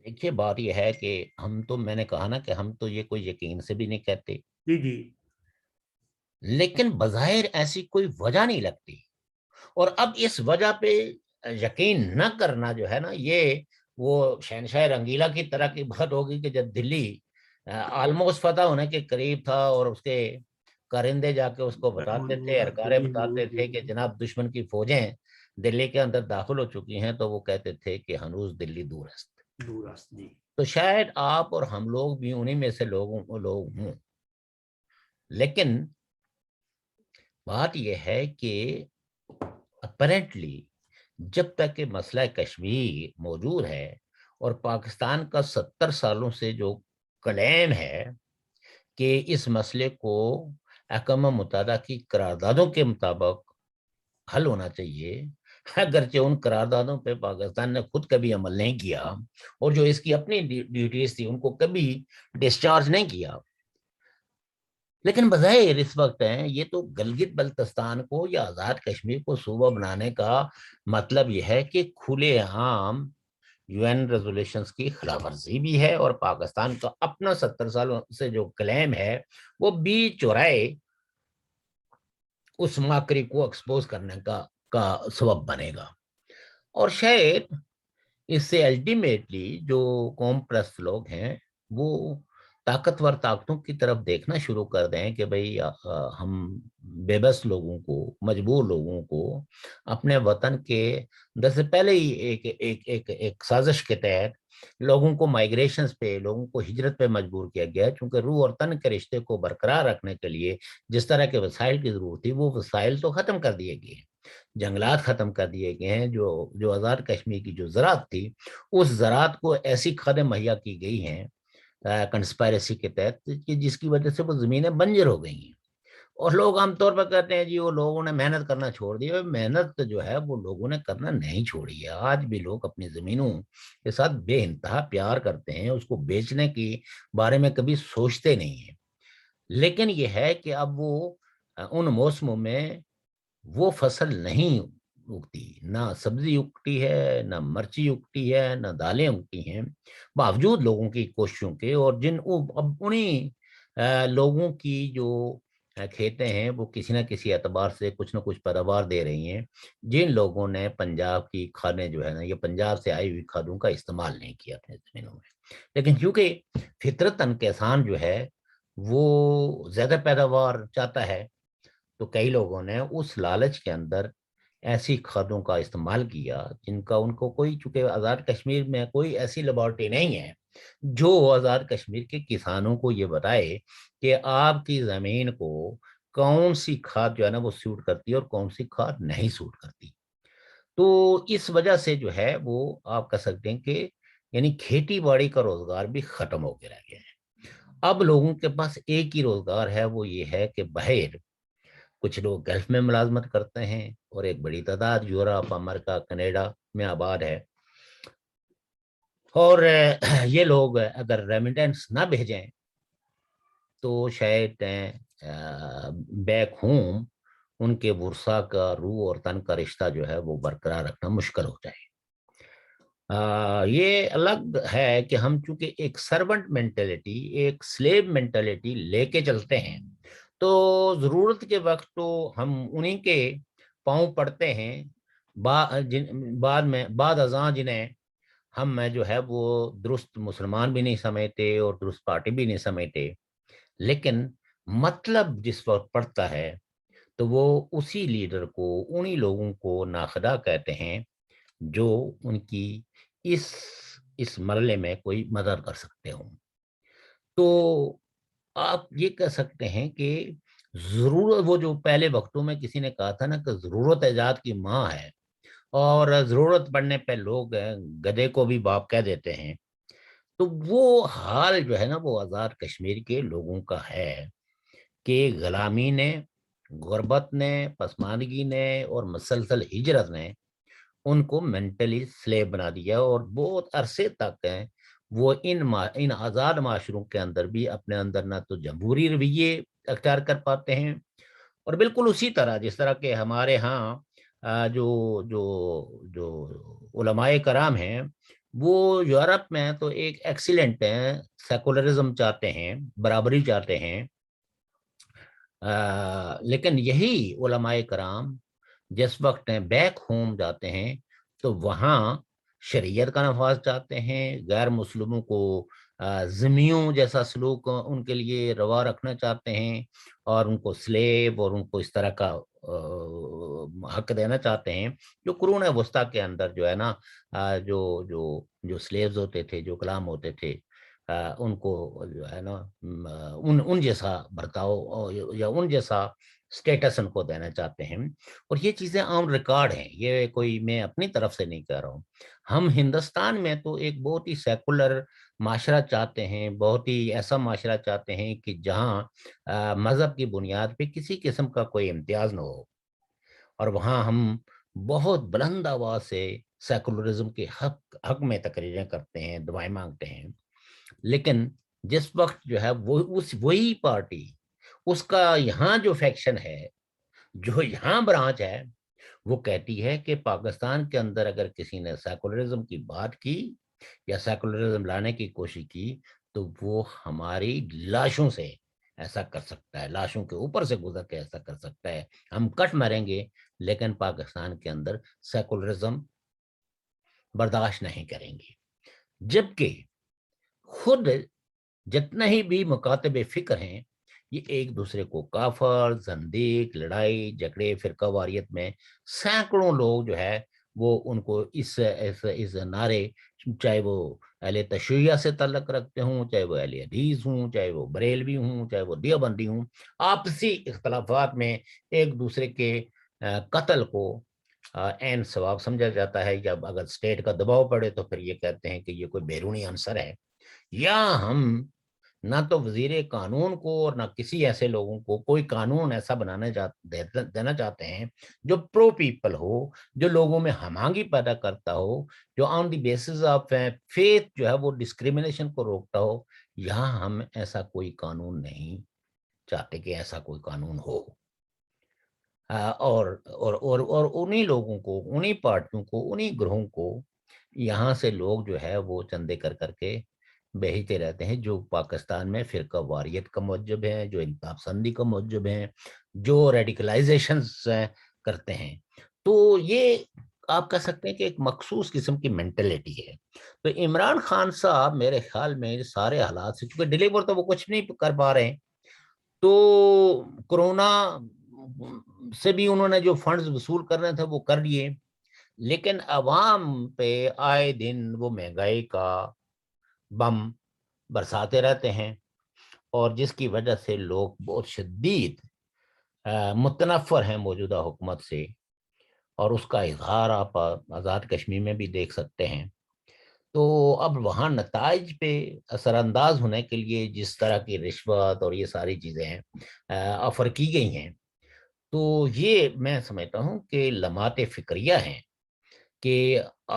دیکھیے بات یہ ہے کہ ہم تو، میں نے کہا نا کہ ہم تو یہ کوئی یقین سے بھی نہیں کہتے، جی جی، لیکن بظاہر ایسی کوئی وجہ نہیں لگتی، اور اب اس وجہ پہ یقین نہ کرنا جو ہے نا، یہ وہ شہنشاہ رنگیلا کی طرح کی بات ہوگی کہ جب دلی آلموسٹ فتح ہونے کے قریب تھا اور اس کے کارندے جا کے اس کو بتاتے تھے، ارکارے بتاتے تھے کہ جناب دشمن کی فوجیں دلی کے اندر داخل ہو چکی ہیں، تو وہ کہتے تھے کہ ہنوز دلی دور است۔ تو شاید آپ اور ہم لوگ بھی انہی میں سے لوگ ہوں، لیکن بات یہ ہے کہ اپیرنٹلی جب تک کہ مسئلہ کشمیر موجود ہے اور پاکستان کا 70 سالوں سے جو کلیم ہے کہ اس مسئلے کو اقوام متحدہ کی قراردادوں کے مطابق حل ہونا چاہیے، اگرچہ ان قراردادوں پہ پاکستان نے خود کبھی عمل نہیں کیا اور جو اس کی اپنی ڈیوٹیز تھی ان کو کبھی ڈسچارج نہیں کیا، لیکن بظاہر اس وقت یہ تو گلگت بلتستان کو یا آزاد کشمیر کو صوبہ بنانے کا مطلب یہ ہے کہ کھلے عام یو این ریزولیشنز کی خلاف ورزی بھی ہے، اور پاکستان کا اپنا 70 سالوں سے جو کلیم ہے وہ بھی چورائے اس ماکری کو ایکسپوز کرنے کا سبب بنے گا، اور شاید اس سے الٹیمیٹلی جو قوم پرست لوگ ہیں وہ طاقتور طاقتوں کی طرف دیکھنا شروع کر دیں کہ بھئی ہم بے بس لوگوں کو، مجبور لوگوں کو اپنے وطن کے جیسے پہلے ہی ایک سازش کے تحت لوگوں کو مائگریشنز پہ، لوگوں کو ہجرت پہ مجبور کیا گیا، چونکہ روح اور تن کے رشتے کو برقرار رکھنے کے لیے جس طرح کے وسائل کی ضرورت تھی وہ وسائل تو ختم کر دیے گئے، جنگلات ختم کر دیے گئے ہیں، جو آزاد کشمیر کی جو زراعت تھی اس زراعت کو ایسی کھادیں مہیا کی گئی ہیں کنسپائریسی کے تحت کہ جس کی وجہ سے وہ زمینیں بنجر ہو گئی ہیں، اور لوگ عام طور پر کہتے ہیں جی وہ لوگوں نے محنت کرنا چھوڑ دی، محنت جو ہے وہ لوگوں نے کرنا نہیں چھوڑی ہے، آج بھی لوگ اپنی زمینوں کے ساتھ بے انتہا پیار کرتے ہیں، اس کو بیچنے کے بارے میں کبھی سوچتے نہیں ہیں، لیکن یہ ہے کہ اب وہ ان موسموں میں وہ فصل نہیں اگتی، نہ سبزی اگتی ہے، نہ مرچی اگتی ہے، نہ دالیں اگتی ہیں، باوجود لوگوں کی کوششوں کے، اور اب انہیں لوگوں کی جو کھیتیں ہیں وہ کسی نہ کسی اعتبار سے کچھ نہ کچھ پیداوار دے رہی ہیں، جن لوگوں نے پنجاب کی کھادیں جو ہے نا، یہ پنجاب سے آئی ہوئی کھادوں کا استعمال نہیں کیا اپنے زمینوں میں، لیکن کیونکہ فطرتاً کسان جو ہے وہ زیادہ پیداوار چاہتا ہے، تو کئی لوگوں نے اس لالچ کے اندر ایسی کھادوں کا استعمال کیا جن کا ان کو کوئی، چونکہ آزاد کشمیر میں کوئی ایسی لیبارٹری نہیں ہے جو آزاد کشمیر کے کسانوں کو یہ بتائے کہ آپ کی زمین کو کون سی کھاد جو ہے نا وہ سوٹ کرتی ہے اور کون سی کھاد نہیں سوٹ کرتی۔ تو اس وجہ سے جو ہے وہ آپ کہہ سکتے ہیں کہ یعنی کھیتی باڑی کا روزگار بھی ختم ہو کے رہ گیا ہے۔ اب لوگوں کے پاس ایک ہی روزگار ہے، وہ یہ ہے کہ باہر کچھ لوگ گلف میں ملازمت کرتے ہیں، اور ایک بڑی تعداد یورپ، امریکہ، کینیڈا میں آباد ہے، اور یہ لوگ اگر ریمیٹنس نہ بھیجیں تو شاید بیک ہوم ان کے ورثہ کا روح اور تن کا رشتہ جو ہے وہ برقرار رکھنا مشکل ہو جائے۔ یہ الگ ہے کہ ہم چونکہ ایک سرونٹ مینٹلٹی، ایک سلیب مینٹلٹی لے کے چلتے ہیں، تو ضرورت کے وقت تو ہم انہی کے پاؤں پڑتے ہیں، بعد میں بعد ازاں جنہیں ہم میں جو ہے وہ درست مسلمان بھی نہیں سمجھتے اور درست پارٹی بھی نہیں سمجھتے، لیکن مطلب جس وقت پڑتا ہے تو وہ اسی لیڈر کو، انہی لوگوں کو ناخدا کہتے ہیں جو ان کی اس مرحلے میں کوئی مدد کر سکتے ہوں۔ تو آپ یہ کہہ سکتے ہیں کہ ضرورت، وہ جو پہلے وقتوں میں کسی نے کہا تھا نا کہ ضرورت ایجاد کی ماں ہے، اور ضرورت پڑنے پہ لوگ گدھے کو بھی باپ کہہ دیتے ہیں، تو وہ حال جو ہے نا وہ آزاد کشمیر کے لوگوں کا ہے کہ غلامی نے، غربت نے، پسماندگی نے اور مسلسل ہجرت نے ان کو مینٹلی سلیب بنا دیا، اور بہت عرصے تک ہیں وہ ان آزاد معاشروں کے اندر بھی اپنے اندر نہ تو جمہوری رویے اختیار کر پاتے ہیں، اور بالکل اسی طرح جس طرح کہ ہمارے ہاں جو جو جو علماء کرام ہیں وہ یورپ میں تو ایک ایکسیلنٹ ہیں، سیکولرزم چاہتے ہیں، برابری چاہتے ہیں، لیکن یہی علماء کرام جس وقت بیک ہوم جاتے ہیں تو وہاں شریعت کا نفاذ چاہتے ہیں، غیر مسلموں کو ذمیوں جیسا سلوک ان کے لیے روا رکھنا چاہتے ہیں، اور ان کو سلیب اور ان کو اس طرح کا حق دینا چاہتے ہیں جو قرون وسطیٰ کے اندر جو ہے نا جو جو جو سلیبز ہوتے تھے، جو غلام ہوتے تھے، ان کو جو ہے نا ان جیسا برتاؤ یا ان جیسا سٹیٹس ان کو دینا چاہتے ہیں، اور یہ چیزیں عام ریکارڈ ہیں، یہ کوئی میں اپنی طرف سے نہیں کہہ رہا ہوں۔ ہم ہندوستان میں تو ایک بہت ہی سیکولر معاشرہ چاہتے ہیں، بہت ہی ایسا معاشرہ چاہتے ہیں کہ جہاں مذہب کی بنیاد پہ کسی قسم کا کوئی امتیاز نہ ہو، اور وہاں ہم بہت بلند آواز سے سیکولرزم کے حق میں تقریریں کرتے ہیں، دعائیں مانگتے ہیں، لیکن جس وقت جو ہے وہی پارٹی، اس کا یہاں جو فیکشن ہے، جو یہاں برانچ ہے، وہ کہتی ہے کہ پاکستان کے اندر اگر کسی نے سیکولرزم کی بات کی یا سیکولرزم لانے کی کوشش کی تو وہ ہماری لاشوں سے ایسا کر سکتا ہے، لاشوں کے اوپر سے گزر کے ایسا کر سکتا ہے، ہم کٹ مریں گے لیکن پاکستان کے اندر سیکولرزم برداشت نہیں کریں گے۔ جبکہ خود جتنے ہی بھی مکاتب فکر ہیں یہ ایک دوسرے کو کافر، زندیق، لڑائی جھگڑے، فرقہ واریت میں سینکڑوں لوگ جو ہے وہ ان کو اس نعرے، چاہے وہ اہل تشیعہ سے تعلق رکھتے ہوں، چاہے وہ اہل حدیث ہوں، چاہے وہ بریلوی ہوں، چاہے وہ دیوبندی ہوں، آپسی اختلافات میں ایک دوسرے کے قتل کو عین ثواب سمجھا جاتا ہے، یا اگر اسٹیٹ کا دباؤ پڑے تو پھر یہ کہتے ہیں کہ یہ کوئی بیرونی عنصر ہے، یا ہم نہ تو وزیر قانون کو اور نہ کسی ایسے لوگوں کو کوئی قانون ایسا دینا چاہتے ہیں جو پرو پیپل ہو، جو لوگوں میں ہم آہنگی پیدا کرتا ہو، جو آن دی بیسس آف فیتھ جو ہے وہ ڈسکریمنیشن کو روکتا ہو، یہاں ہم ایسا کوئی قانون نہیں چاہتے کہ ایسا کوئی قانون ہو۔ اور انہی لوگوں کو، انہی پارٹیوں کو، انہی گروہوں کو یہاں سے لوگ جو ہے وہ چندے کر کر کے بھیجتے رہتے ہیں، جو پاکستان میں فرقہ واریت کا موجب ہیں، جو انتہا پسندی کا موجب ہیں، جو ریڈیکلائزیشنز کرتے ہیں. تو یہ آپ کہہ سکتے ہیں کہ ایک مخصوص قسم کی مینٹلٹی ہے. تو عمران خان صاحب میرے خیال میں سارے حالات سے، چونکہ ڈلیور تو وہ کچھ نہیں کر پا رہے ہیں، تو کرونا سے بھی انہوں نے جو فنڈز وصول کرنے تھے وہ کر لیے، لیکن عوام پہ آئے دن وہ مہنگائی کا بم برساتے رہتے ہیں، اور جس کی وجہ سے لوگ بہت شدید متنفر ہیں موجودہ حکومت سے، اور اس کا اظہار آپ آزاد کشمیر میں بھی دیکھ سکتے ہیں. تو اب وہاں نتائج پہ اثر انداز ہونے کے لیے جس طرح کی رشوت اور یہ ساری چیزیں ہیں آفر کی گئی ہیں، تو یہ میں سمجھتا ہوں کہ لمحات فکریہ ہیں کہ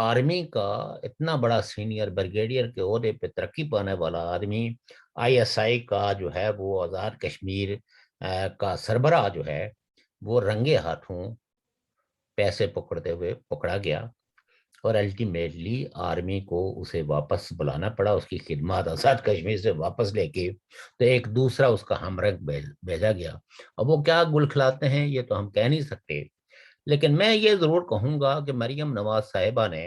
آرمی کا اتنا بڑا سینئر بریگیڈیئر کے عہدے پہ ترقی پانے والا آدمی، ISI کا جو ہے وہ آزاد کشمیر کا سربراہ جو ہے وہ رنگے ہاتھوں پیسے پکڑتے ہوئے پکڑا گیا، اور الٹیمیٹلی آرمی کو اسے واپس بلانا پڑا، اس کی خدمات آزاد کشمیر سے واپس لے کے، تو ایک دوسرا اس کا ہمرنگ بھیجا گیا. اب وہ کیا گل کھلاتے ہیں یہ تو ہم کہہ نہیں سکتے، لیکن میں یہ ضرور کہوں گا کہ مریم نواز صاحبہ نے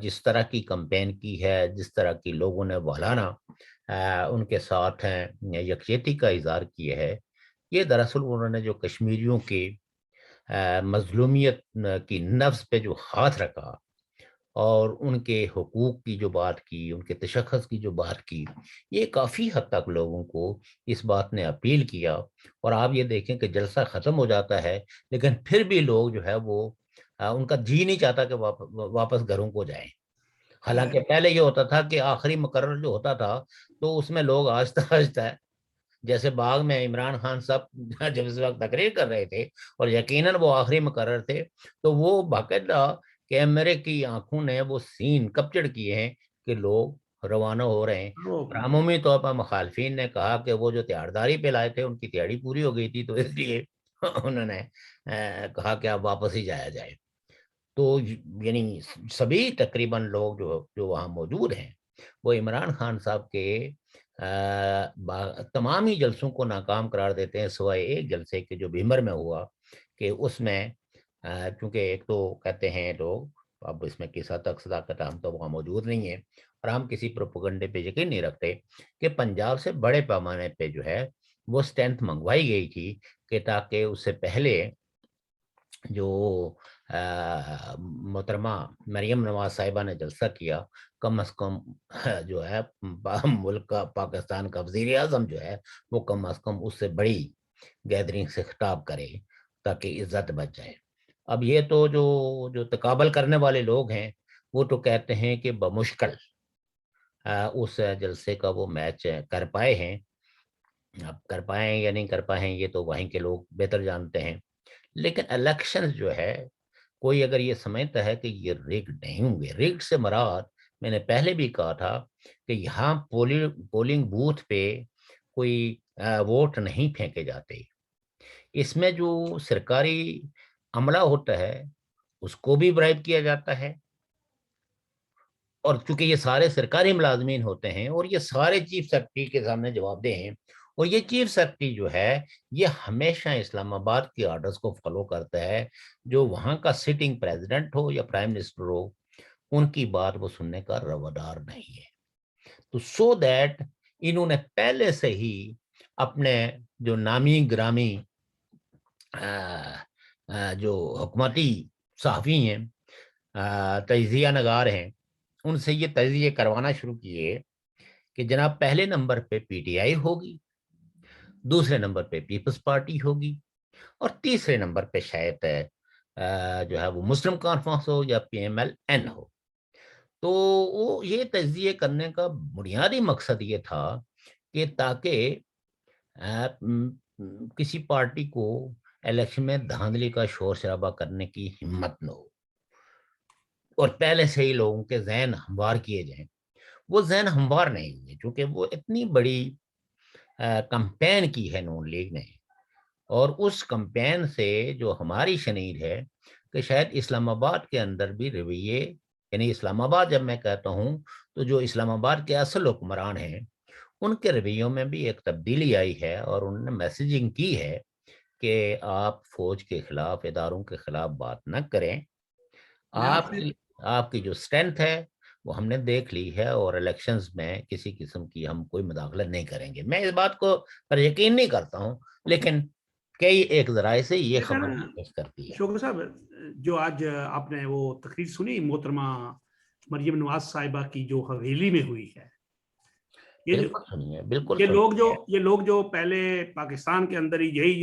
جس طرح کی کمپین کی ہے، جس طرح کی لوگوں نے والانا ان کے ساتھ ہیں یکجہتی کا اظہار کیا ہے، یہ دراصل انہوں نے جو کشمیریوں کی مظلومیت کی نفس پہ جو ہاتھ رکھا اور ان کے حقوق کی جو بات کی، ان کے تشخص کی جو بات کی، یہ کافی حد تک لوگوں کو اس بات نے اپیل کیا. اور آپ یہ دیکھیں کہ جلسہ ختم ہو جاتا ہے لیکن پھر بھی لوگ جو ہے وہ ان کا جی نہیں چاہتا کہ واپس گھروں کو جائیں. حالانکہ پہلے یہ ہوتا تھا کہ آخری مقرر جو ہوتا تھا تو اس میں لوگ آہستہ آہستہ، جیسے باغ میں عمران خان صاحب جب اس وقت تقریر کر رہے تھے اور یقیناً وہ آخری مقرر تھے، تو وہ باقاعدہ کیمرے کی آنکھوں نے وہ سین کیپچر کیے ہیں کہ لوگ روانہ ہو رہے ہیں. اور عمومی طور پر مخالفین نے کہا کہ وہ جو تیارداری پہ لائے تھے ان کی تیاری پوری ہو گئی تھی، تو اس لیے انہوں نے کہا کہ اب واپس ہی جایا جائے. تو یعنی سبھی تقریباً لوگ جو وہاں موجود ہیں وہ عمران خان صاحب کے تمام ہی جلسوں کو ناکام قرار دیتے ہیں، سوائے ایک جلسے کے جو بھیمر میں ہوا، کہ اس میں چونکہ ایک تو کہتے ہیں لوگ، اب اس میں کس حد تک صداقت ہم تو وہاں موجود نہیں ہے اور ہم کسی پروپیگنڈے پہ یقین نہیں رکھتے، کہ پنجاب سے بڑے پیمانے پہ جو ہے وہ اسٹرینتھ منگوائی گئی تھی کہ تاکہ اس سے پہلے جو محترمہ مریم نواز صاحبہ نے جلسہ کیا، کم از کم جو ہے ملک کا، پاکستان کا وزیر اعظم جو ہے وہ کم از کم اس سے بڑی گیدرنگ سے خطاب کرے تاکہ عزت بچ جائے. اب یہ تو جو تقابل کرنے والے لوگ ہیں وہ تو کہتے ہیں کہ بمشکل اس جلسے کا وہ میچ کر پائے ہیں. اب کر پائیں یا نہیں کر پائیں یہ تو وہیں کے لوگ بہتر جانتے ہیں، لیکن الیکشن جو ہے کوئی اگر یہ سمجھتا ہے کہ یہ ریگ نہیں ہوں گے، ریگ سے مراد میں نے پہلے بھی کہا تھا کہ یہاں پولنگ بوتھ پہ کوئی ووٹ نہیں پھینکے جاتے، اس میں جو سرکاری عملہ ہوتا ہے اس کو بھی برائب کیا جاتا ہے، اور چونکہ یہ سارے سرکاری ملازمین ہوتے ہیں اور یہ سارے چیف سیکرٹری کے سامنے جواب دہ ہیں، اور یہ چیف سیکرٹری جو ہے یہ ہمیشہ اسلام آباد کی آرڈرز کو فالو کرتا ہے، جو وہاں کا سٹنگ پریزیڈنٹ ہو یا پرائم منسٹر ہو ان کی بات وہ سننے کا روادار نہیں ہے. تو سو دیٹ انہوں نے پہلے سے ہی اپنے جو نامی گرامی جو حکومتی صحافی ہیں، تجزیہ نگار ہیں، ان سے یہ تجزیے کروانا شروع کیے کہ جناب پہلے نمبر پہ PTI ہوگی، دوسرے نمبر پہ پیپلز پارٹی ہوگی، اور تیسرے نمبر پہ شاید جو ہے وہ مسلم کانفرنس ہو یا PMLN ہو. تو وہ یہ تجزیے کرنے کا بنیادی مقصد یہ تھا کہ تاکہ کسی پارٹی کو الیکشن میں دھاندلی کا شور شرابہ کرنے کی ہمت نہ ہو اور پہلے سے ہی لوگوں کے ذہن ہموار کیے جائیں. وہ ذہن ہموار نہیں ہوئے، چونکہ وہ اتنی بڑی کمپین کی ہے نون لیگ نے اور اس کمپین سے جو ہماری شنید ہے کہ شاید اسلام آباد کے اندر بھی رویے، یعنی اسلام آباد جب میں کہتا ہوں تو جو اسلام آباد کے اصل حکمران ہیں ان کے رویوں میں بھی ایک تبدیلی آئی ہے، اور انہوں نے میسیجنگ کی ہے کہ آپ فوج کے خلاف، اداروں کے خلاف بات نہ کریں، آپ کی جو اسٹرینتھ ہے وہ ہم نے دیکھ لی ہے، اور الیکشنز میں کسی قسم کی ہم کوئی مداخلت نہیں کریں گے۔ میں اس بات کو پر یقین نہیں کرتا ہوں، لیکن کئی ایک ذرائع سے یہ خبر پیش کرتی ہے۔ شوکر صاحب، جو آج آپ نے وہ تقریر سنی محترمہ مریم نواز صاحبہ کی جو حویلی میں ہوئی ہے، بالکل سنیے، بالکل یہ سنیے۔ لوگ جو پہلے پاکستان کے اندر ہی یہی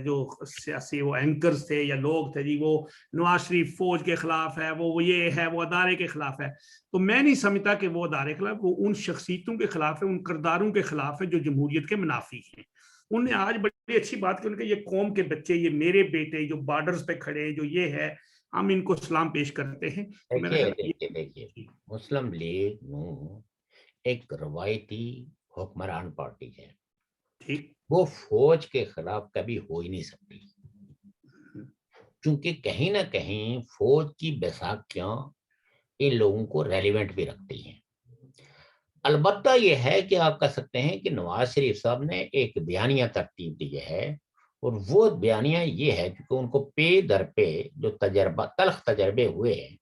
جو سیاسی وہ اینکرز تھے یا لوگ تھے جی، وہ نواز شریف فوج کے خلاف ہے، وہ یہ ہے، وہ ادارے کے خلاف ہے، تو میں نہیں سمجھتا کہ وہ ادارے کے خلاف، وہ ان شخصیتوں کے خلاف ہے، ان کرداروں کے خلاف ہے جو جمہوریت کے منافی ہیں۔ انہوں نے آج بڑی اچھی بات کی، ان کے یہ قوم کے بچے، یہ میرے بیٹے جو بارڈرز پہ کھڑے ہیں، جو یہ ہے، ہم ان کو سلام پیش کرتے ہیں۔ دیکھیے مسلم لیگ ایک روایتی حکمران پارٹی ہے، ٹھیک، وہ فوج کے خلاف کبھی ہو ہی نہیں سکتی، چونکہ کہیں نہ کہیں فوج کی بیساکھیاں ان لوگوں کو ریلیونٹ بھی رکھتی ہیں۔ البتہ یہ ہے کہ آپ کہہ سکتے ہیں کہ نواز شریف صاحب نے ایک بیانیہ ترتیب دی ہے، اور وہ بیانیہ یہ ہے کیونکہ ان کو پے در پے جو تلخ تجربے ہوئے ہیں،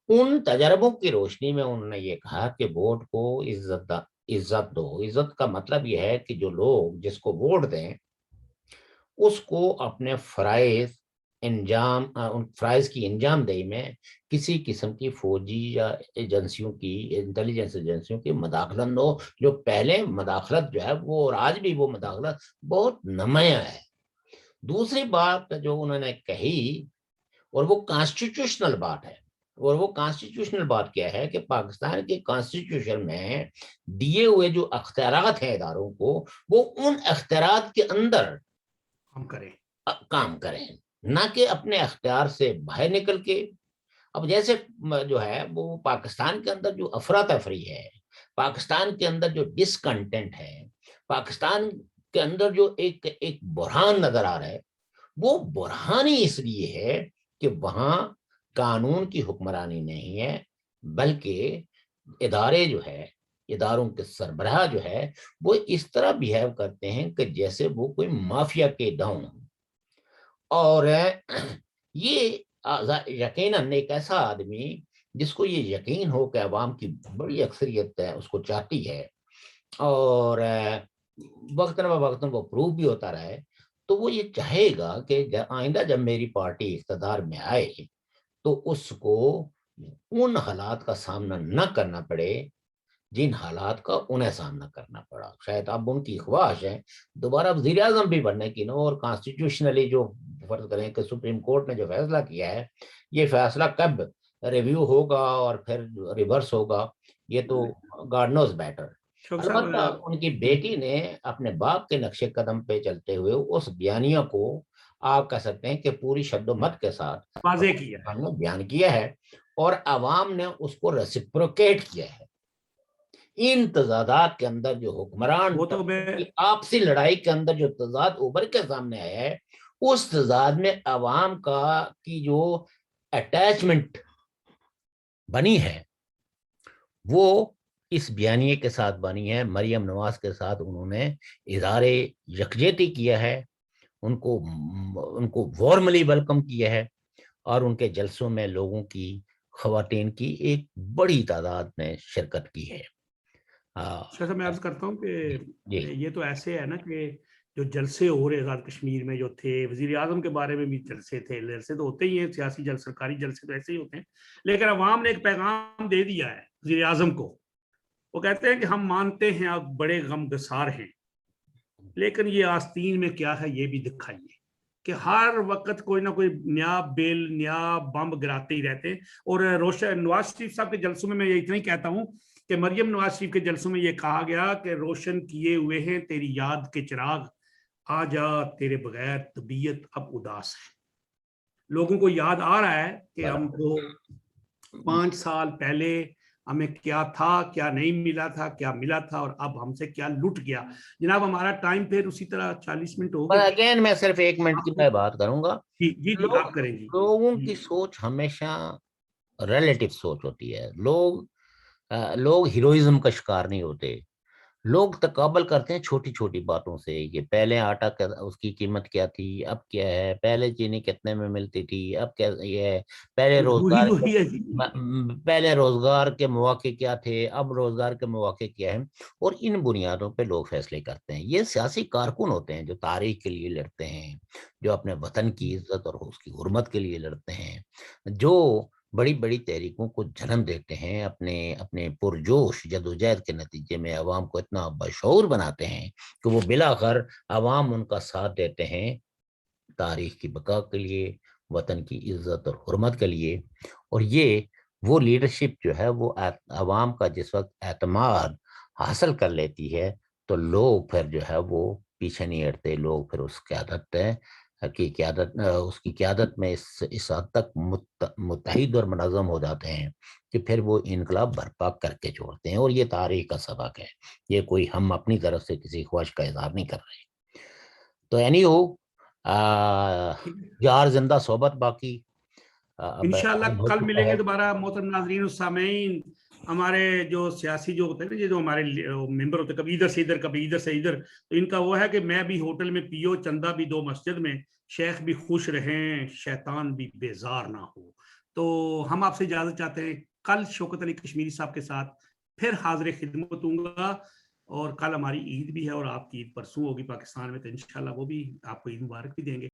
ان تجربوں کی روشنی میں انہوں نے یہ کہا کہ ووٹ کو عزت دو۔ عزت کا مطلب یہ ہے کہ جو لوگ جس کو ووٹ دیں اس کو اپنے فرائض کی انجام دہی میں کسی قسم کی فوجی یا ایجنسیوں کی، انٹیلیجنس ایجنسیوں کی مداخلت نہ ہو۔ جو پہلے مداخلت جو ہے وہ، اور آج بھی وہ مداخلت بہت نمایاں ہے۔ دوسری بات جو انہوں نے کہی، اور وہ کانسٹیٹیوشنل بات ہے، اور وہ کانسٹیٹیوشنل بات کیا ہے کہ پاکستان کے کانسٹیٹیوشن میں دیے ہوئے جو اختیارات ہیں اداروں کو، وہ ان اختیارات کے اندر کام کریں، نہ کہ اپنے اختیار سے باہر نکل کے۔ اب جیسے جو ہے وہ پاکستان کے اندر جو افراتفری ہے، پاکستان کے اندر جو ڈسکنٹینٹ ہے، پاکستان کے اندر جو ایک بحران نظر آ رہا ہے، وہ بحران ہی اس لیے ہے کہ وہاں قانون کی حکمرانی نہیں ہے، بلکہ ادارے جو ہے، اداروں کے سربراہ جو ہے وہ اس طرح بیہیو کرتے ہیں کہ جیسے وہ کوئی مافیا کے ڈاؤن ہو۔ اور یہ یقیناً ایک ایسا آدمی جس کو یہ یقین ہو کہ عوام کی بڑی اکثریت ہے اس کو چاہتی ہے، اور وقتاً فوقتاً وہ پروف بھی ہوتا رہے، تو وہ یہ چاہے گا کہ آئندہ جب میری پارٹی اقتدار میں آئے تو اس کو ان حالات کا سامنا نہ کرنا پڑے جن حالات کا انہیں سامنا کرنا پڑا۔ شاید اب ان کی خواہش ہے دوبارہ وزیر اعظم بھی بننے کی، اور کانسٹیٹیوشنلی جو فرض کریں کہ سپریم کورٹ نے جو فیصلہ کیا ہے، یہ فیصلہ کب ریویو ہوگا اور پھر ریورس ہوگا، یہ تو گاڈ نوز بیٹر۔ البتہ ان کی بیٹی نے اپنے باپ کے نقش قدم پہ چلتے ہوئے اس بیانیہ کو آپ کہہ سکتے ہیں کہ پوری شد و مت کے ساتھ واضح کیا ہے، بیان کیا ہے، اور عوام نے اس کو ریسپروکیٹ کیا ہے۔ ان تضادات کے اندر جو حکمران آپسی لڑائی کے اندر جو تضاد ابھر کے سامنے آیا ہے، اس تضاد میں عوام کی جو اٹیچمنٹ بنی ہے وہ اس بیانیے کے ساتھ بنی ہے۔ مریم نواز کے ساتھ انہوں نے اظہار یکجہتی کیا ہے، ان کو وارملی ویلکم کیا ہے، اور ان کے جلسوں میں لوگوں کی، خواتین کی ایک بڑی تعداد نے شرکت کی ہے۔ میں عرض کرتا ہوں کہ یہ تو ایسے ہے نا کہ جو جلسے ہو رہے آزاد کشمیر میں جو تھے، وزیر اعظم کے بارے میں بھی جلسے تھے، جلسے تو ہوتے ہی ہیں، سیاسی جلسے، سرکاری جلسے تو ایسے ہی ہوتے ہیں، لیکن عوام نے ایک پیغام دے دیا ہے وزیر اعظم کو۔ وہ کہتے ہیں کہ ہم مانتے ہیں آپ بڑے غم گسار ہیں، لیکن یہ آستین میں کیا ہے یہ بھی دکھائیے، کہ ہر وقت کوئی نہ کوئی نیا بیل، نیا بمب گراتے ہی رہتے ہیں۔ اور نواز شریف صاحب کے جلسوں میں یہ اتنا ہی کہتا ہوں کہ مریم نواز شریف کے جلسوں میں یہ کہا گیا کہ روشن کیے ہوئے ہیں تیری یاد کے چراغ، آ جا تیرے بغیر طبیعت اب اداس ہے۔ لوگوں کو یاد آ رہا ہے کہ ہم کو 5 سال پہلے ہمیں کیا تھا کیا نہیں ملا تھا, کیا ملا تھا, اور اب ہم سے کیا لٹ گیا. جناب ہمارا ٹائم پھر اسی طرح 40 منٹ ہو پر گئے. اگین میں صرف 1 منٹ کی میں بات کروں گا. جی جی جی آپ کریں جی. لوگوں کی سوچ ہمیشہ ریلیٹو سوچ ہوتی ہے. لوگ ہیروئزم کا شکار نہیں ہوتے. لوگ تقابل کرتے ہیں چھوٹی چھوٹی باتوں سے, کہ پہلے آٹا اس کی قیمت کیا تھی, اب کیا ہے, پہلے چینی کتنے میں ملتی تھی, اب کیا یہ ہے, وہی ہے جی. پہلے روزگار کے مواقع کیا تھے, اب روزگار کے مواقع کیا ہے, اور ان بنیادوں پہ لوگ فیصلے کرتے ہیں. یہ سیاسی کارکن ہوتے ہیں جو تاریخ کے لیے لڑتے ہیں, جو اپنے وطن کی عزت اور اس کی حرمت کے لیے لڑتے ہیں, جو بڑی بڑی تحریکوں کو جنم دیتے ہیں, اپنے پرجوش جدوجہد کے نتیجے میں عوام کو اتنا بشعور بناتے ہیں کہ وہ بلاخر عوام ان کا ساتھ دیتے ہیں تاریخ کی بقا کے لیے, وطن کی عزت اور حرمت کے لیے. اور یہ وہ لیڈرشپ جو ہے وہ عوام کا جس وقت اعتماد حاصل کر لیتی ہے تو لوگ پھر جو ہے وہ پیچھے نہیں ہٹتے. لوگ پھر اس کی قیادت میں اس حد تک متحد اور منظم ہو جاتے ہیں کہ پھر وہ انقلاب برپا کر کے چھوڑتے ہیں. اور یہ تاریخ کا سبق ہے, یہ کوئی ہم اپنی طرف سے کسی خواہش کا اظہار نہیں کر رہے. تو اینی ہو یار زندہ صحبت باقی. انشاءاللہ کل ملیں گے دوبارہ. محترم ناظرین و سامعین, ہمارے جو سیاسی جو ہوتے ہیں نا, جو ہمارے ممبر ہوتے ہیں, کبھی ادھر سے ادھر کبھی ادھر سے ادھر, تو ان کا وہ ہے کہ میں بھی ہوٹل میں پیو, چندہ بھی دو مسجد میں, شیخ بھی خوش رہیں, شیطان بھی بیزار نہ ہو. تو ہم آپ سے اجازت چاہتے ہیں. کل شوکت علی کشمیری صاحب کے ساتھ پھر حاضر خدمت ہوں گا. اور کل ہماری عید بھی ہے, اور آپ کی عید پرسوں ہوگی پاکستان میں, تو انشاءاللہ وہ بھی آپ کو عید مبارک بھی دیں گے.